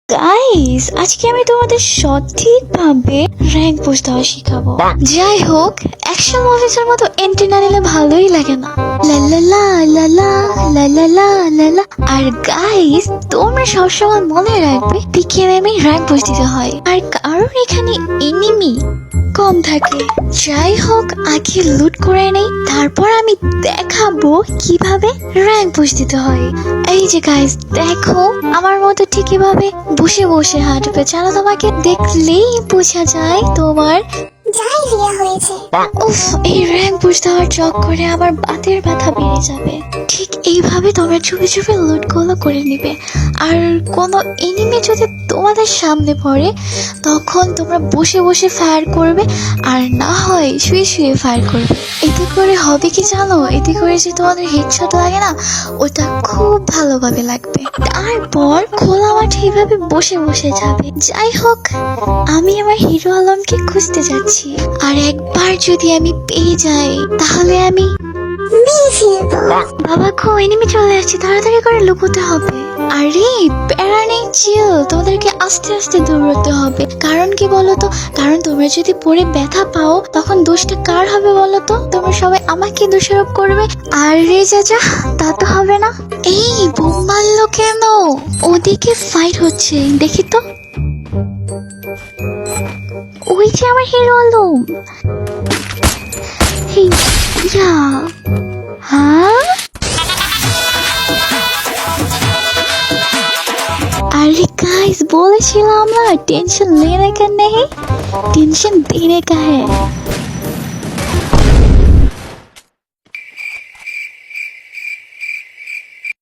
Guys, আজকে আমি তোমাদের সঠিকভাবে র্যাঙ্ক পুশ দেওয়া শিখাবো। যাই হোক, অ্যাকশন মুভিজের মতো এন্ট্রি না নিলে ভালোই লাগে না। লা লা লা লা লা লা লা লা লা লা। আর গাইস, তোমরা সবসময় মনে রাখবে পিকেএমএ র্যাঙ্ক পুশ দিতে হয়, আর কারণ এখানে এনিমি কম থাকে। যাই হোক, আগে লুট করে নেই, তারপর আমি দেখাবো কিভাবে র্যাঙ্ক পুশ দিতে হয়। এই যে গাইস, দেখো আমার মতো ঠিক কিভাবে বসে বসে হাঁটবে, জানো তোমাকে দেখলেই বোঝা যায় তোমার ডায়রিয়া হয়েছে। উফ, এই র্যাঙ্ক পুশ দেওয়ার চক্করে আমার বাতের ব্যথা বেড়ে যাবে। ঠিক এইভাবে তোমরা চুপে চুপে লুটগুলো করে নিবে, আর কোনো এনিমি যদি তোমাদের সামনে পড়ে তখন তোমরা বসে বসে ফায়ার করবে, আর না হয় শুয়ে শুয়ে ফায়ার করবে। এতে করে হবে কি জানো, এতে করে যে তোমাদের হেডশট লাগে না, ওটা খুব ভালোভাবে লাগবে। তারপর খোলা মাঠে এইভাবে বসে বসে যাবে। যাই হোক, আমি আমার হিরো আলমকে খুঁজতে যাচ্ছি, আর একবার যদি আমি পেয়ে যাই তাহলে আমি মেরে ফেলবো। বাবা খো, এনিমি চলে আসছে, তাড়াতাড়ি করে লুকোতে হবে। আরে প্যারা নেই, চিল, তোমাদেরকে আস্তে আস্তে দৌড়তে হবে। কারণ কি বলতো, কারণ তোমরা যদি পড়ে ব্যথা পাও তখন দোষটা কার হবে বলতো? তোমরা সবাই আমাকে দোষারোপ করবে। আর রে চাচা, তা তো হবে না। এই বোম মারলো কেন? ওদিকে ফাইট হচ্ছে, দেখি তো। ওই যে আমার হিরো আলম। হেই, ইয়া, হ্যাঁ? अरे गाइस, बोले शीला, टेंशन लेने का नहीं, टेंशन देने का है।